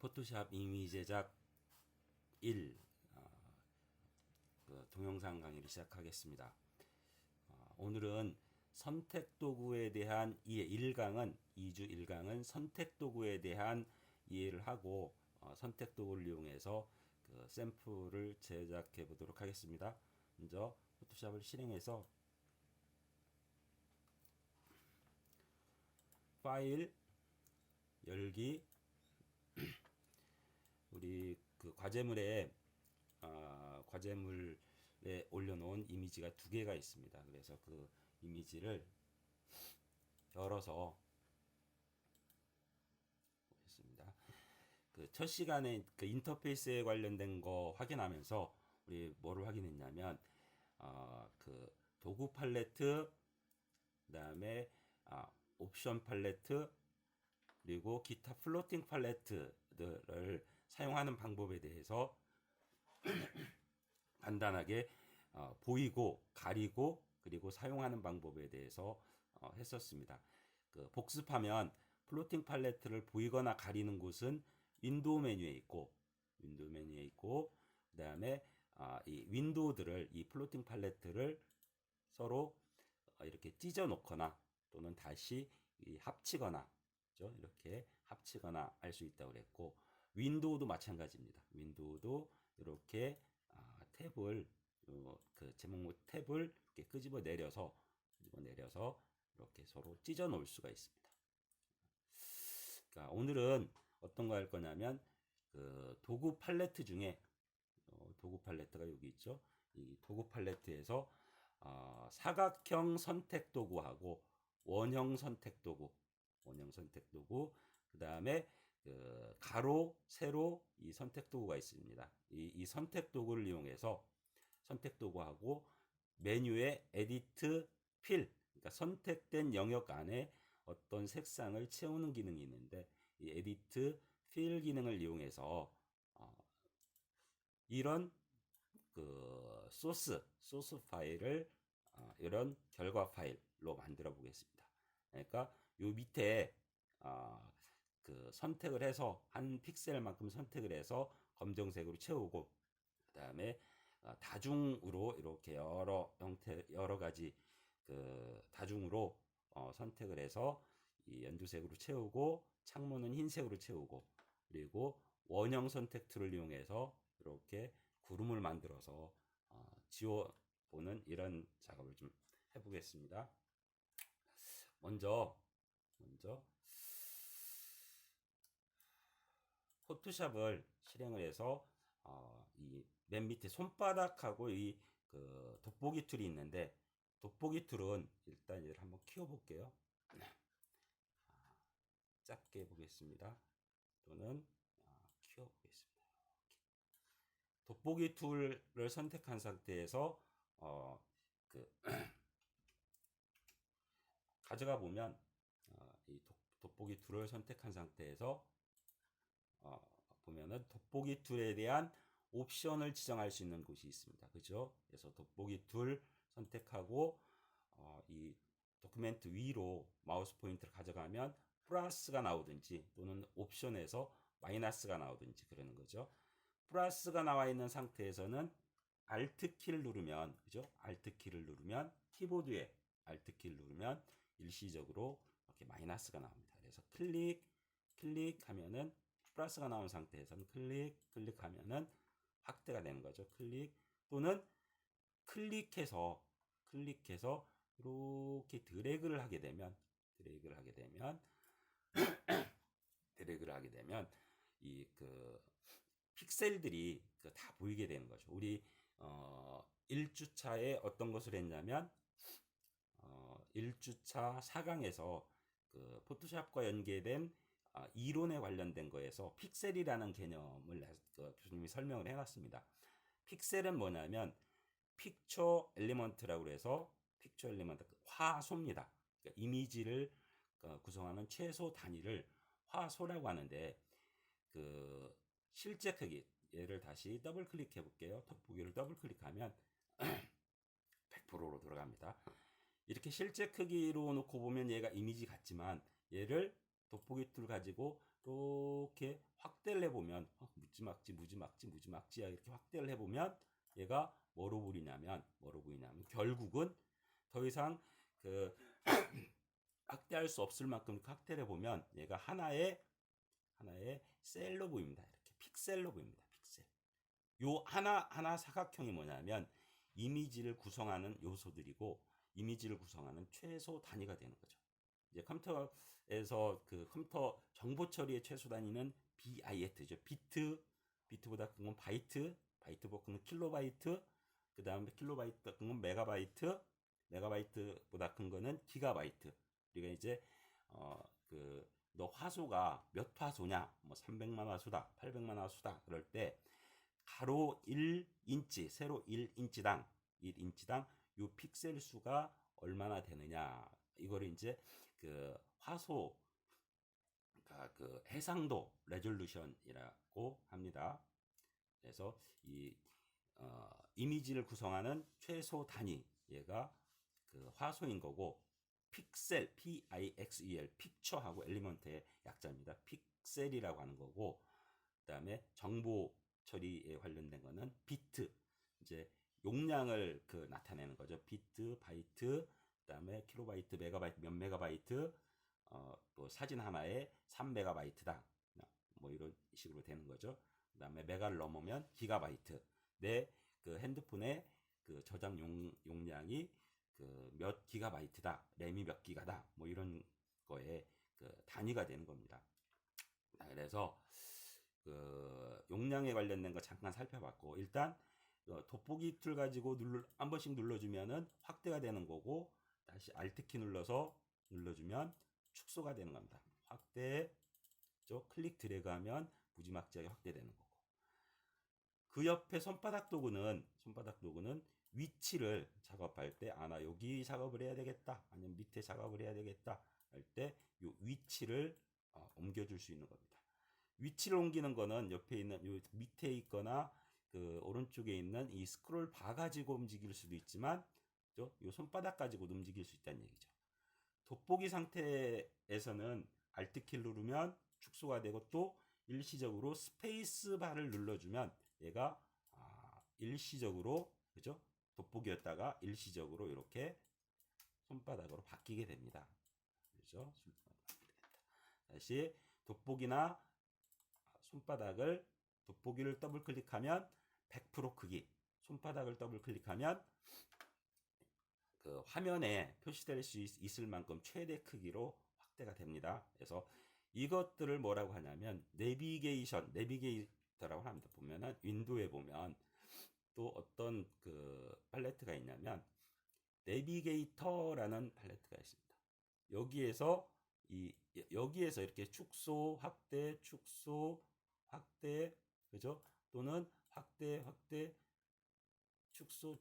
포토샵 이미지 제작 1 동영상 강의를 시작하겠습니다. 오늘은 선택 도구에 대한 이해 1강은 2주 1강은 선택 도구에 대한 이해를 하고 선택 도구를 이용해서 그 샘플을 제작해 보도록 하겠습니다. 먼저 포토샵을 실행해서 파일 열기 우리 그 과제물에 올려놓은 이미지가 두 개가 있습니다. 그래서 그 이미지를 열어서 보겠습니다. 그 첫 시간에 그 인터페이스에 관련된 거 확인하면서 우리 뭐를 확인했냐면 그 도구 팔레트, 그다음에 옵션 팔레트, 그리고 기타 플로팅 팔레트들을 사용하는 방법에 대해서 간단하게 보이고 가리고 그리고 사용하는 방법에 대해서 했었습니다. 그 복습하면 플로팅 팔레트를 보이거나 가리는 곳은 윈도우 메뉴에 있고 그다음에 이 윈도우들을 이 플로팅 팔레트를 서로 이렇게 찢어 놓거나 또는 다시 합치거나 이렇게 합치거나 할 수 있다고 그랬고, 윈도우도 마찬가지입니다. 윈도우도 이렇게 탭을 그 제목물 탭을 이렇게 끄집어 내려서 이렇게 서로 찢어 놓을 수가 있습니다. 그러니까 오늘은 어떤 거 할 거냐면 그 도구 팔레트 중에 도구 팔레트가 여기 있죠. 이 도구 팔레트에서 사각형 선택 도구하고 원형 선택 도구, 그 다음에 그 가로, 세로 이 선택 도구가 있습니다. 이 선택 도구를 이용해서 선택 도구하고 메뉴에 에디트 필, 그러니까 선택된 영역 안에 어떤 색상을 채우는 기능이 있는데, 이 에디트 필 기능을 이용해서 이런 그 소스 파일을 이런 결과 파일로 만들어 보겠습니다. 그러니까 요 밑에 그 선택을 해서 한 픽셀만큼 선택을 해서 검정색으로 채우고, 그 다음에 다중으로 이렇게 여러 가지 그 다중으로 선택을 해서 이 연두색으로 채우고, 창문은 흰색으로 채우고, 그리고 원형 선택 툴을 이용해서 이렇게 구름을 만들어서 지워보는 이런 작업을 좀 해보겠습니다. 먼저 포토샵을 실행을 해서 이 맨 밑에 손바닥하고 이 그 돋보기 툴이 있는데, 돋보기 툴은 일단 얘를 한번 키워볼게요. 작게 보겠습니다. 또는 키워보겠습니다. 돋보기 툴을 선택한 상태에서 그 가져가 보면 이 돋보기 툴을 선택한 상태에서 보면은 돋보기 툴에 대한 옵션을 지정할 수 있는 곳이 있습니다. 그죠? 그래서 돋보기 툴 선택하고 이 도큐멘트 위로 마우스 포인트를 가져가면 플러스가 나오든지 또는 옵션에서 마이너스가 나오든지 그러는 거죠. 플러스가 나와 있는 상태에서는 Alt 키를 누르면, 그죠? Alt 키를 누르면 키보드에 Alt 키를 누르면 일시적으로 이렇게 마이너스가 나옵니다. 그래서 클릭하면은 플러스가 나온 상태에서는 클릭하면은 확대가 되는 거죠. 클릭 또는 클릭해서 이렇게 드래그를 하게 되면 이 그 픽셀들이 다 보이게 되는 거죠. 우리 1주차에 어떤 것을 했냐면 1주차 4강에서 그 포토샵과 연계된 이론에 관련된 거에서 픽셀이라는 개념을 교수님이 설명을 해놨습니다. 픽셀은 뭐냐면 픽처 엘리먼트라고 해서 픽처 엘리먼트 화소입니다. 그러니까 이미지를 구성하는 최소 단위를 화소라고 하는데, 그 실제 크기, 얘를 다시 더블 클릭해 볼게요. 돋보기를 더블 클릭하면 100%로 들어갑니다. 이렇게 실제 크기로 놓고 보면 얘가 이미지 같지만 얘를 돋보기 툴 가지고 이렇게 확대를 해보면 무지막지 이렇게 확대를 해보면 얘가 뭐로 보이냐면 결국은 더 이상 그 확대할 수 없을 만큼 확대를 해보면 얘가 하나의 셀로 보입니다. 이렇게 픽셀로 보입니다. 픽셀. 요 하나 사각형이 뭐냐면 이미지를 구성하는 요소들이고 이미지를 구성하는 최소 단위가 되는 거죠. 이제 컴퓨터에서 그 컴퓨터 정보 처리의 최소 단위는 BIT죠. 비트보다 큰 건 바이트보다 큰 건 킬로바이트, 그 다음에 킬로바이트보다 큰 건 메가바이트보다 큰 거는 기가바이트. 우리가 이제 너 화소가 몇 화소냐? 뭐 300만 화소다, 800만 화소다. 그럴 때 가로 1인치, 세로 1인치당 요 픽셀 수가 얼마나 되느냐? 이거를 이제 그 화소 그 해상도 레졸루션이라고 합니다. 그래서 이 이미지를 구성하는 최소 단위 얘가 그 화소인 거고 픽셀 PIXEL 픽처하고 엘리먼트의 약자입니다. 픽셀이라고 하는 거고 그다음에 정보 처리에 관련된 거는 비트 이제 용량을 그 나타내는 거죠. 비트, 바이트, 그다음에 킬로바이트, 메가바이트, 몇 메가바이트, 또 사진 하나에 3메가바이트다. 뭐 이런 식으로 되는 거죠. 그다음에 메가를 넘으면 기가바이트. 내 그 핸드폰의 그 저장 용량이 그 몇 기가바이트다, 램이 몇 기가다, 뭐 이런 거에 그 단위가 되는 겁니다. 그래서 그 용량에 관련된 거 잠깐 살펴봤고 일단 돋보기 툴 가지고 한 번씩 눌러주면은 확대가 되는 거고 다시 Alt키 눌러주면 축소가 되는 겁니다. 확대, 클릭 드래그하면 무지막지하게 확대되는 거고 그 옆에 손바닥 도구는 위치를 작업할 때 나 여기 작업을 해야 되겠다 아니면 밑에 작업을 해야 되겠다 할 때 이 위치를 옮겨줄 수 있는 겁니다. 위치를 옮기는 거는 옆에 있는 요 밑에 있거나 그 오른쪽에 있는 이 스크롤 바 가지고 움직일 수도 있지만 요 손바닥 가지고도 움직일 수 있다는 얘기죠. 돋보기 상태에서는 Alt키 누르면 축소가 되고 또 일시적으로 스페이스 바를 눌러주면 얘가 일시적으로 그죠? 돋보기였다가 일시적으로 이렇게 손바닥으로 바뀌게 됩니다. 그죠? 다시 돋보기나 돋보기를 더블 클릭하면 100% 크기, 손바닥을 더블 클릭하면 그 화면에 표시될 수 있을 만큼 최대 크기로 확대가 됩니다. 그래서 이것들을 뭐라고 하냐면 내비게이터라고 합니다. 보면은 윈도우에 보면 또 어떤 그 팔레트가 있냐면 내비게이터라는 팔레트가 있습니다. 여기에서 이렇게 축소, 확대, 그죠? 또는 확대, 축소,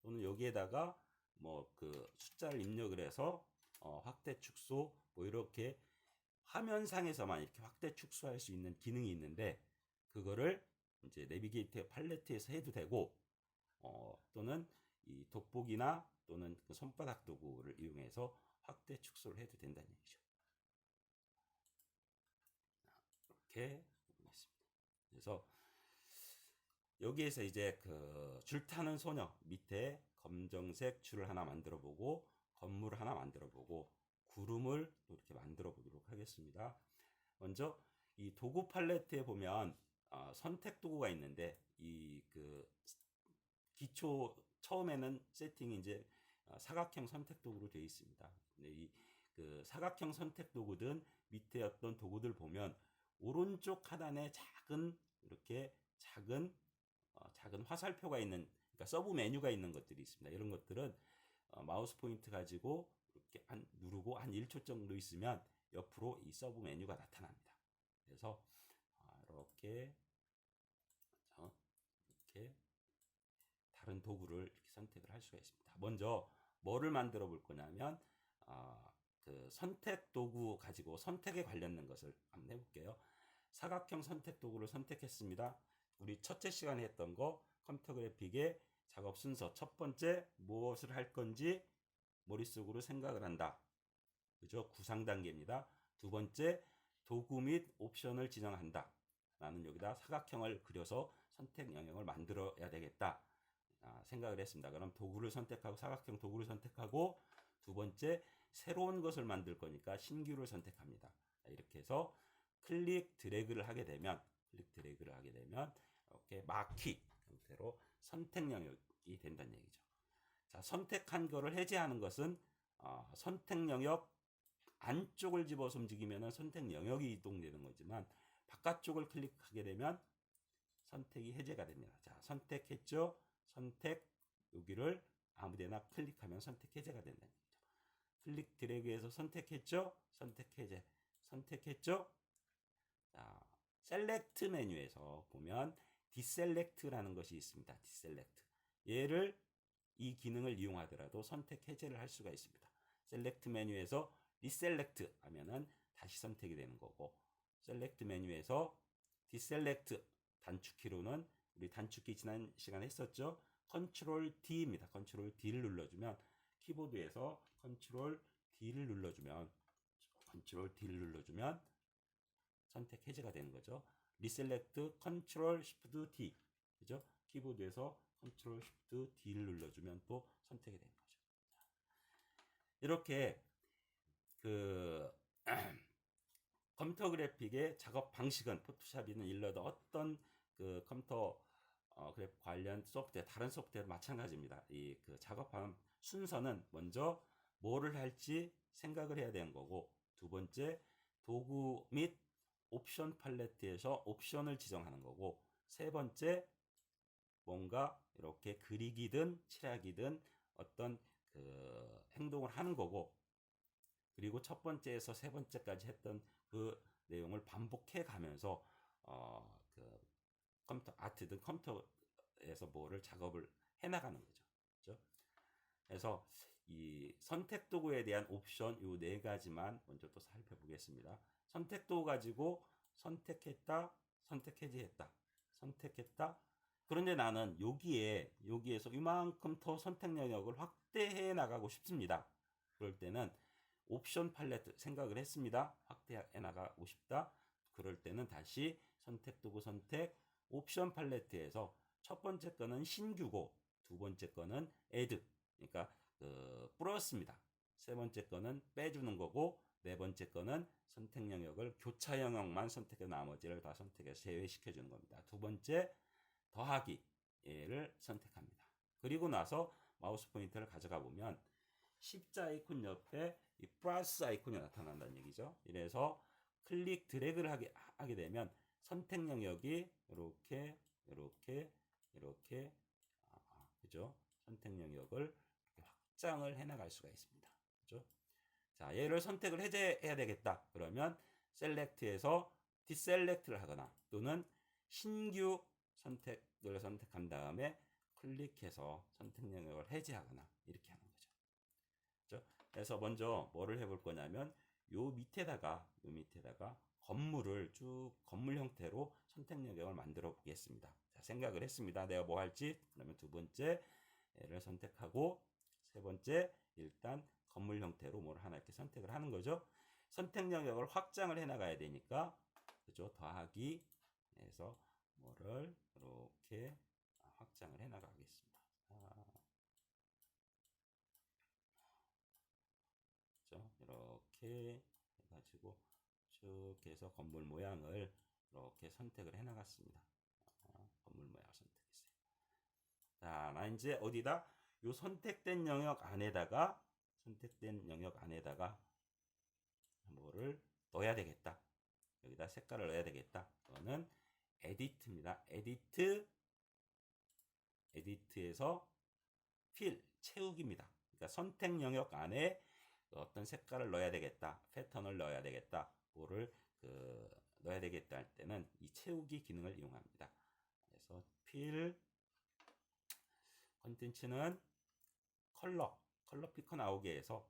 또는 여기에다가 뭐 그 숫자를 입력을 해서 확대, 축소, 뭐 이렇게 화면상에서만 이렇게 확대, 축소할 수 있는 기능이 있는데 그거를 이제 내비게이터 팔레트에서 해도 되고 또는 이 돋보기나 또는 그 손바닥 도구를 이용해서 확대, 축소를 해도 된다는 얘기죠. 이렇게 보겠습니다. 그래서 여기에서 이제 그 줄타는 소녀 밑에 검정색 줄을 하나 만들어 보고 건물을 하나 만들어 보고 구름을 이렇게 만들어 보도록 하겠습니다. 먼저 이 도구 팔레트에 보면 선택 도구가 있는데 이 그 기초 처음에는 세팅이 이제 사각형 선택 도구로 되어 있습니다. 근데 이 그 사각형 선택 도구든 밑에 어떤 도구들 보면 오른쪽 하단에 이렇게 작은 화살표가 있는 그러니까 서브 메뉴가 있는 것들이 있습니다. 이런 것들은 마우스 포인트 가지고 이렇게 누르고 한 1초 정도 있으면 옆으로 이 서브 메뉴가 나타납니다. 그래서 이렇게 다른 도구를 이렇게 선택을 할 수가 있습니다. 먼저 뭐를 만들어 볼 거냐면 그 선택 도구 가지고 선택에 관련된 것을 한번 해볼게요. 사각형 선택 도구를 선택했습니다. 우리 첫째 시간에 했던 거 컴퓨터 그래픽의 작업 순서 첫 번째 무엇을 할 건지 머릿속으로 생각을 한다. 그죠? 구상 단계입니다. 두 번째, 도구 및 옵션을 지정한다. 나는 여기다 사각형을 그려서 선택 영역을 만들어야 되겠다. 생각을 했습니다. 그럼 도구를 선택하고 사각형 도구를 선택하고 두 번째, 새로운 것을 만들 거니까 신규를 선택합니다. 이렇게 해서 클릭 드래그를 하게 되면 이렇게 마키 형태로 선택 영역이 된다는 얘기죠. 자, 선택한 거를 해제하는 것은 선택 영역 안쪽을 집어서 움직이면 선택 영역이 이동되는 거지만 바깥쪽을 클릭하게 되면 선택이 해제가 됩니다. 자, 선택했죠? 선택 여기를 아무데나 클릭하면 선택 해제가 된다는 얘기죠. 클릭 드래그해서 선택했죠? 선택 해제. 선택했죠? 자, 셀렉트 메뉴에서 보면 디셀렉트라는 것이 있습니다. 디셀렉트. 얘를 이 기능을 이용하더라도 선택 해제를 할 수가 있습니다. 셀렉트 메뉴에서 디셀렉트 하면은 다시 선택이 되는 거고, 셀렉트 메뉴에서 디셀렉트 단축키로는 우리 단축키 지난 시간에 했었죠. 컨트롤 D입니다. 컨트롤 D를 눌러주면 키보드에서 컨트롤 D를 눌러주면 선택 해제가 되는 거죠. 리셀렉트 컨트롤 쉬프트 D, 그죠? 키보드에서 컨트롤 쉬프트 D를 눌러주면 또 선택이 되는 거죠. 이렇게 그 컴퓨터 그래픽의 작업 방식은 포토샵이든 일러든 어떤 그 컴퓨터 그래픽 관련 소프트웨어, 다른 소프트웨어 마찬가지입니다. 이 그 작업하는 순서는 먼저 뭐를 할지 생각을 해야 되는 거고, 두 번째 도구 및 옵션 팔레트에서 옵션을 지정하는 거고, 세 번째 뭔가 이렇게 그리기든 칠하기든 어떤 그 행동을 하는 거고, 그리고 첫 번째에서 세 번째까지 했던 그 내용을 반복해 가면서 그 컴퓨터 아트든 컴퓨터에서 뭐를 작업을 해 나가는 거죠. 그렇죠? 그래서 이 선택 도구에 대한 옵션 요 네 가지만 먼저 또 살펴보겠습니다. 선택 도구 가지고 선택했다, 선택 해제했다, 선택했다. 그런데 나는 여기에서 이만큼 더 선택 영역을 확대해 나가고 싶습니다. 그럴 때는 옵션 팔레트 생각을 했습니다. 확대해 나가고 싶다. 그럴 때는 다시 선택 도구 선택 옵션 팔레트에서 첫 번째 거는 신규고 두 번째 거는 add, 그러니까 플러스입니다. 세 번째 거는 빼주는 거고 네 번째 거는 선택 영역을 교차 영역만 선택해 나머지를 다 선택해서 제외시켜 주는 겁니다. 두 번째 더하기 얘를 선택합니다. 그리고 나서 마우스 포인터를 가져가 보면 십자 아이콘 옆에 이 플러스 아이콘이 나타난다는 얘기죠. 이래서 클릭 드래그를 하게 되면 선택 영역이 이렇게 그죠? 선택 영역을 확장을 해 나갈 수가 있습니다. 그죠? 자, 얘를 선택을 해제해야 되겠다. 그러면 셀렉트에서 디셀렉트를 하거나 또는 신규 선택을 선택한 다음에 클릭해서 선택 영역을 해제하거나 이렇게 하는 거죠. 그렇죠? 그래서 먼저 뭐를 해볼 거냐면 요 밑에다가 건물을 쭉 건물 형태로 선택 영역을 만들어 보겠습니다. 자, 생각을 했습니다. 내가 뭐 할지. 그러면 두 번째 얘를 선택하고 세 번째 일단 건물 형태로 뭘 하나 이렇게 선택을 하는 거죠. 선택 영역을 확장을 해 나가야 되니까 그죠? 더하기 해서 뭐를 이렇게 확장을 해 나가겠습니다. 이렇게 해가지고 쭉 해서 건물 모양을 이렇게 선택을 해 나갔습니다. 건물 모양을 선택했어요. 자, 나 이제 어디다 요 선택된 영역 안에다가 뭐를 넣어야 되겠다. 여기다 색깔을 넣어야 되겠다. 이거는 에디트입니다. 에디트에서 필 채우기입니다. 그러니까 선택 영역 안에 어떤 색깔을 넣어야 되겠다, 패턴을 넣어야 되겠다, 뭐를 넣어야 되겠다 할 때는 이 채우기 기능을 이용합니다. 그래서 필 컨텐츠는 컬러 피커 나오게 해서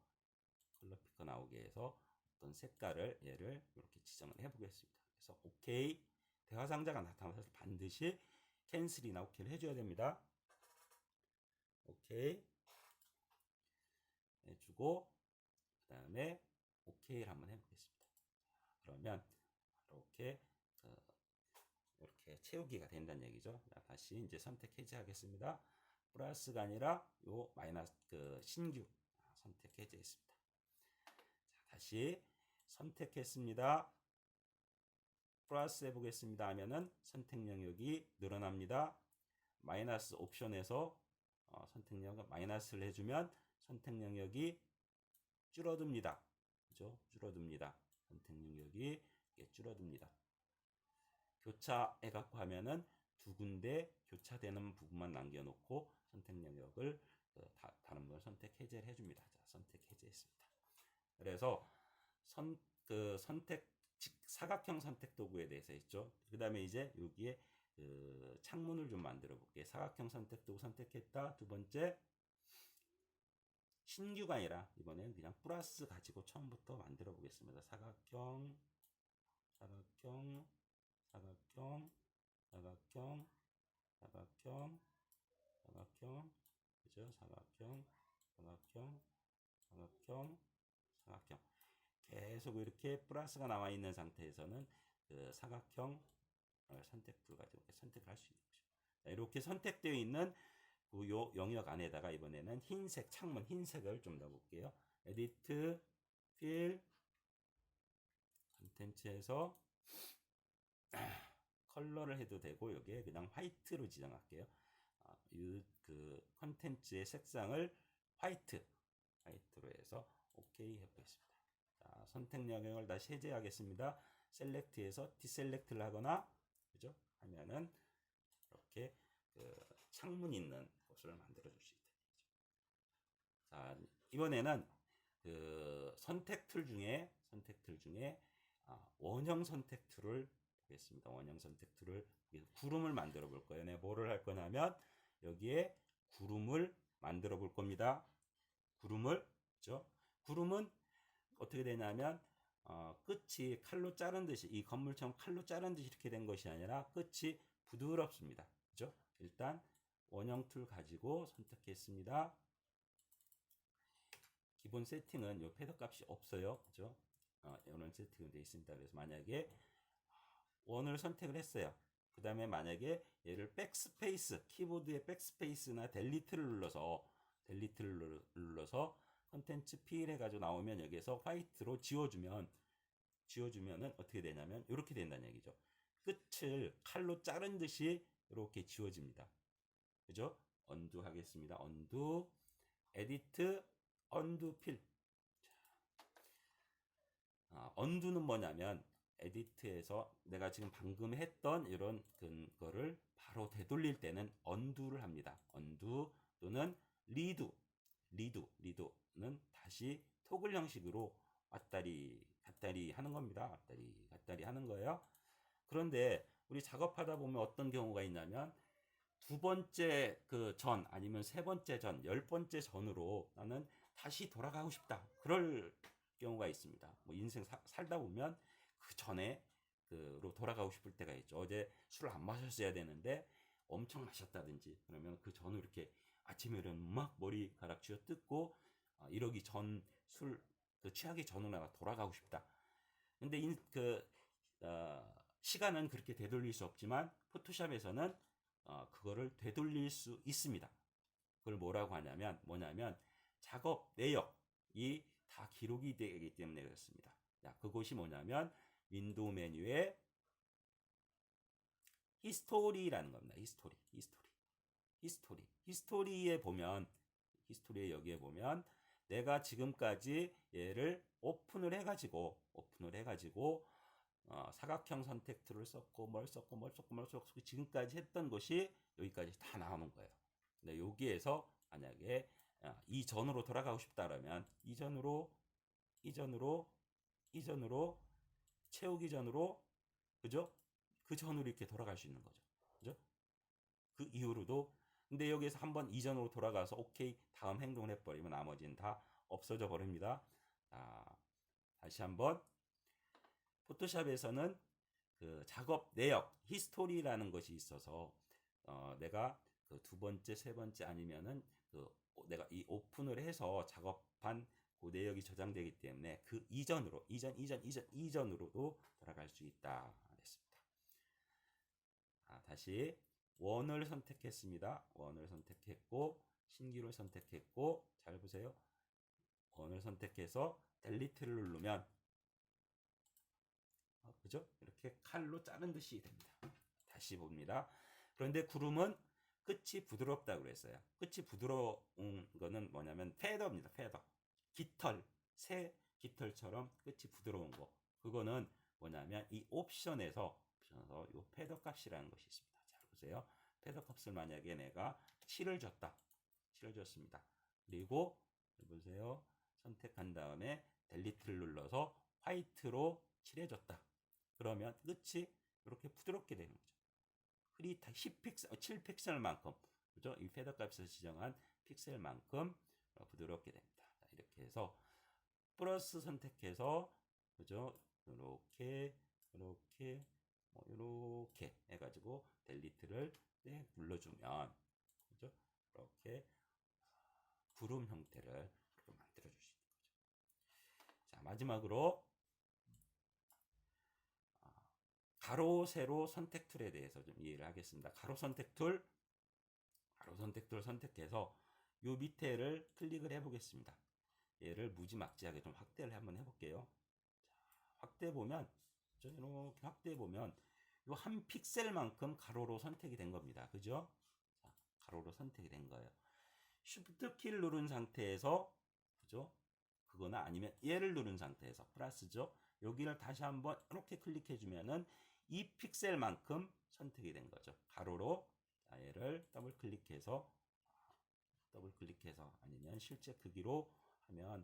어떤 색깔을 얘를 이렇게 지정을 해보겠습니다. 그래서 OK 대화 상자가 나타나서 반드시 캔슬이나 OK를 해줘야 됩니다. OK 해주고 그 다음에 OK를 한번 해보겠습니다. 그러면 이렇게 이렇게 채우기가 된다는 얘기죠. 자, 다시 이제 선택 해제하겠습니다. 플러스가 아니라 요 마이너스 신규 선택 해제했습니다. 자, 다시 선택했습니다. 플러스 해보겠습니다 하면은 선택 영역이 늘어납니다. 마이너스 옵션에서 선택 영역 마이너스를 해주면 선택 영역이 줄어듭니다. 그죠? 줄어듭니다. 선택 영역이 줄어듭니다. 교차해갖고 하면은 두 군데 교차되는 부분만 남겨놓고 선택 영역을 다른 걸 선택 해제를 해줍니다. 자, 선택 해제했습니다. 그래서 선택 사각형 선택 도구에 대해서 했죠. 그 다음에 이제 여기에 창문을 좀 만들어 볼게요. 사각형 선택 도구 선택했다. 두 번째 신규가 아니라 이번엔 그냥 플러스 가지고 처음부터 만들어 보겠습니다. 사각형 사각형 사각형 사각형 사각형 사각형 그죠? 사각형 사각형 사각형 사각형 계속 이렇게 플러스가 나와 있는 상태에서는 그 사각형 선택풀 가지고 선택할 수 있는 거죠. 이렇게 선택되어 있는 그 영역 안에다가 이번에는 흰색 창문 흰색을 좀 넣어볼게요. 에디트 필 컨텐츠에서 컬러를 해도 되고 여기에 그냥 화이트로 지정할게요. 그 컨텐츠의 색상을 화이트로 해서 오케이 해보겠습니다. 자, 선택 영역을 다시 해제하겠습니다. 셀렉트에서 디셀렉트를 하거나 그죠? 하면은 이렇게 창문 있는 곳을 만들어 줄 수 있다. 자, 이번에는 선택 툴 중에 원형 선택 툴을 보겠습니다. 원형 선택 툴을 구름을 만들어 볼 거예요. 네, 뭐를 할 거냐면 여기에 구름을 만들어 볼 겁니다. 구름을 그죠? 구름은 어떻게 되냐면 끝이 칼로 자른 듯이 이 건물처럼 칼로 자른 듯이 이렇게 된 것이 아니라 끝이 부드럽습니다. 그죠? 일단 원형 툴 가지고 선택했습니다. 기본 세팅은 요 패드 값이 없어요. 그죠? 이런 세팅이 되어 있습니다. 그래서 만약에 원을 선택을 했어요. 그 다음에 만약에 얘를 백스페이스 키보드의 백스페이스나 델리트를 눌러서 컨텐츠 필 해가지고 나오면 여기에서 화이트로 지워주면은 어떻게 되냐면 이렇게 된다는 얘기죠. 끝을 칼로 자른 듯이 이렇게 지워집니다. 그죠? 언두 하겠습니다. 언두 에디트 언두 필. 언두는 뭐냐면 에디트에서 내가 지금 방금 했던 이런 거를 바로 되돌릴 때는 언두를 합니다. 언두 또는 리두는 다시 토글 형식으로 왔다리 갔다리 하는 겁니다. 왔다리 갔다리 하는 거예요. 그런데 우리 작업하다 보면 어떤 경우가 있냐면 두 번째 전 아니면 세 번째 전, 10번째 전으로 나는 다시 돌아가고 싶다. 그럴 경우가 있습니다. 뭐 인생 살다 보면 그 전에 로 돌아가고 싶을 때가 있죠. 어제 술을 안 마셨어야 되는데 엄청 마셨다든지 그러면 그 전후 이렇게 아침에 일어나면 막 머리카락 쥐어 뜯고 이러기 전 술 취하기 전으로 내가 돌아가고 싶다. 근데 시간은 그렇게 되돌릴 수 없지만 포토샵에서는 그거를 되돌릴 수 있습니다. 그걸 뭐라고 하냐면 작업 내역이 다 기록이 되기 때문에 그렇습니다. 자, 그것이 뭐냐면 윈도우 메뉴에 히스토리라는 겁니다. 히스토리에 보면 여기에 보면 내가 지금까지 얘를 오픈을 해가지고 사각형 선택 툴을 썼고 뭘 썼고 지금까지 했던 것이 여기까지 다 나오는 거예요. 근데 여기에서 만약에 이전으로 돌아가고 싶다라면 이전으로 채우기 전으로 그죠? 그 전으로 이렇게 돌아갈 수 있는 거죠. 그죠? 그 이후로도 근데 여기에서 한번 이전으로 돌아가서 오케이 다음 행동을 해버리면 나머지는 다 없어져 버립니다. 다시 한번 포토샵에서는 그 작업 내역 히스토리라는 것이 있어서 내가 그 두 번째 세 번째 아니면은 내가 이 오픈을 해서 작업한 그 내역이 저장되기 때문에 그 이전으로도 돌아갈 수 있다 그랬습니다. 다시 원을 선택했습니다. 원을 선택했고 신규를 선택했고 잘 보세요. 원을 선택해서 델리트를 누르면 그죠? 이렇게 칼로 자른 듯이 됩니다. 다시 봅니다. 그런데 구름은 끝이 부드럽다고 그랬어요. 끝이 부드러운 거는 뭐냐면 페더입니다. 페더. 깃털, 새 깃털처럼 끝이 부드러운 거. 그거는 뭐냐면 이 옵션에서 이 페더 값이라는 것이 있습니다. 자, 보세요. 페더 값을 만약에 내가 7을 줬다. 7을 줬습니다. 그리고 보세요. 선택한 다음에 델리트를 눌러서 화이트로 칠해줬다. 그러면 끝이 이렇게 부드럽게 되는 거죠. 흐릿 10픽셀, 7픽셀만큼 그죠? 이 페더 값에서 지정한 픽셀만큼 부드럽게 됩니다. 자, 이렇게 해서 플러스 선택해서 그죠? 이렇게 이렇게 해가지고 델리트를 눌러주면 그죠? 이렇게 구름 형태를 만들어 줄 수 있는 거죠. 자, 마지막으로 가로 세로 선택 툴에 대해서 좀 이해를 하겠습니다. 가로 선택 툴 선택해서 요 밑에를 클릭을 해 보겠습니다. 얘를 무지막지하게 좀 확대를 한번 해 볼게요. 확대 보면 이렇게 확대해 보면 요 한 픽셀만큼 가로로 선택이 된 겁니다. 그죠? 자, 가로로 선택이 된 거예요. 쉬프트 키를 누른 상태에서 그죠? 그거나 아니면 얘를 누른 상태에서 플러스죠. 여기를 다시 한번 이렇게 클릭해 주면은 이 픽셀만큼 선택이 된 거죠. 가로로 얘를 더블 클릭해서 아니면 실제 크기로 하면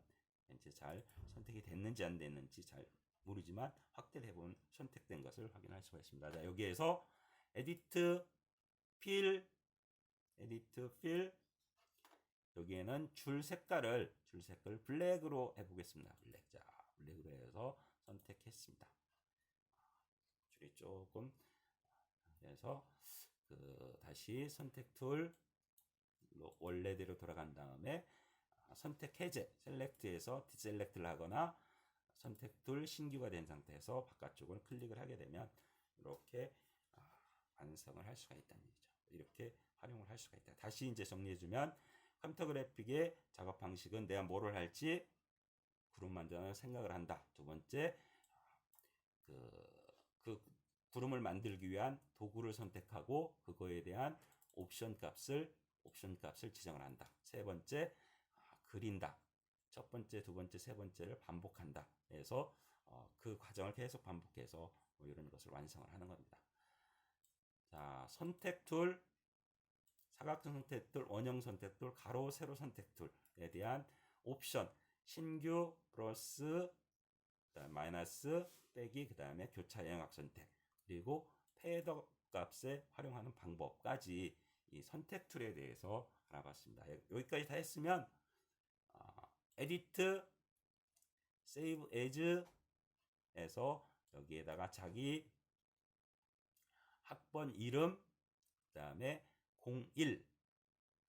이제 잘 선택이 됐는지 안 됐는지 잘 모르지만 확대를 해보면 선택된 것을 확인할 수가 있습니다. 자, 여기에서 에디트 필 여기에는 줄 색깔을 블랙으로 해보겠습니다. 블랙으로 해서 선택했습니다. 줄이 조금 해서 다시 선택 툴 원래대로 돌아간 다음에 선택 해제 셀렉트에서 디셀렉트를 하거나 선택 툴 신규가 된 상태에서 바깥쪽을 클릭을 하게 되면 이렇게 완성을 할 수가 있다는 얘기죠. 이렇게 활용을 할 수가 있다. 다시 이제 정리해주면 컴퓨터 그래픽의 작업 방식은 내가 뭐를 할지 구름 만드는 생각을 한다. 두 번째, 그 구름을 만들기 위한 도구를 선택하고 그거에 대한 옵션 값을 지정을 한다. 세 번째, 그린다. 첫 번째, 두 번째, 세 번째를 반복한다. 그래서 그 과정을 계속 반복해서 이런 것을 완성을 하는 겁니다. 자, 선택 툴, 사각형 선택 툴, 원형 선택 툴, 가로 세로 선택 툴에 대한 옵션, 신규 플러스 마이너스 빼기 그다음에 교차 영역 선택 그리고 패더 값에 활용하는 방법까지 이 선택 툴에 대해서 알아봤습니다. 여기까지 다 했으면 에디트 세이브 에즈에서 여기에다가 자기 학번 이름 그다음에 01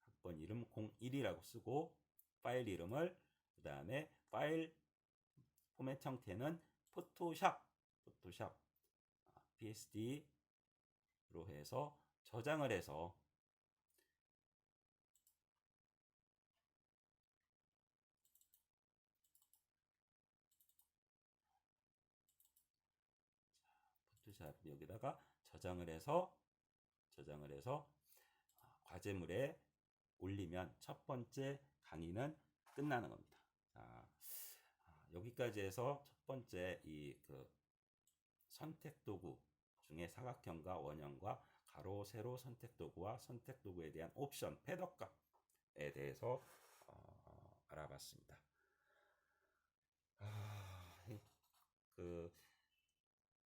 학번 이름 01이라고 쓰고 파일 이름을 그다음에 파일 포맷 형태는 포토샵 PSD로 해서 저장을 해서 포토샵 여기다가 저장을 해서 과제물에 올리면 첫 번째 강의는 끝나는 겁니다. 자, 여기까지 해서 첫 번째 선택 도구 중에 사각형과 원형과 가로 세로 선택 도구와 선택 도구에 대한 옵션 패더 값에 대해서 알아봤습니다.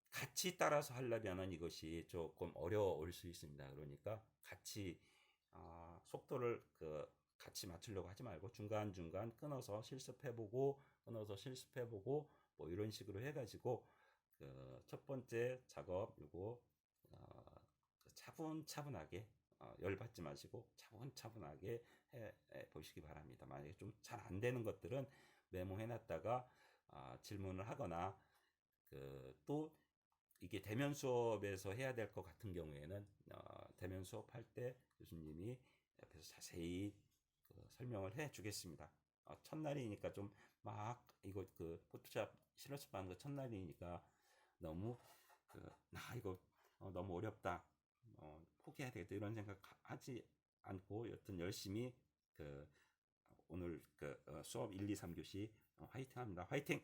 같이 따라서 하려면 이것이 조금 어려울 수 있습니다. 그러니까 같이 속도를 같이 맞추려고 하지 말고 중간중간 끊어서 실습해보고 뭐 이런 식으로 해가지고 첫 번째 작업 요거 차분차분하게 열받지 마시고 차분차분하게 해 보시기 바랍니다. 만약에 좀 잘 안 되는 것들은 메모해놨다가 질문을 하거나 또 이게 대면 수업에서 해야 될 것 같은 경우에는 대면 수업할 때 교수님이 옆에서 자세히 설명을 해주겠습니다. 첫날이니까 좀 막 이거 포토샵 실습 하는 거 첫날이니까 너무 이거 너무 어렵다, 포기해야 되겠다 이런 생각 하지 않고 여튼 열심히 오늘 수업 1, 2, 3교시 화이팅 합니다. 화이팅!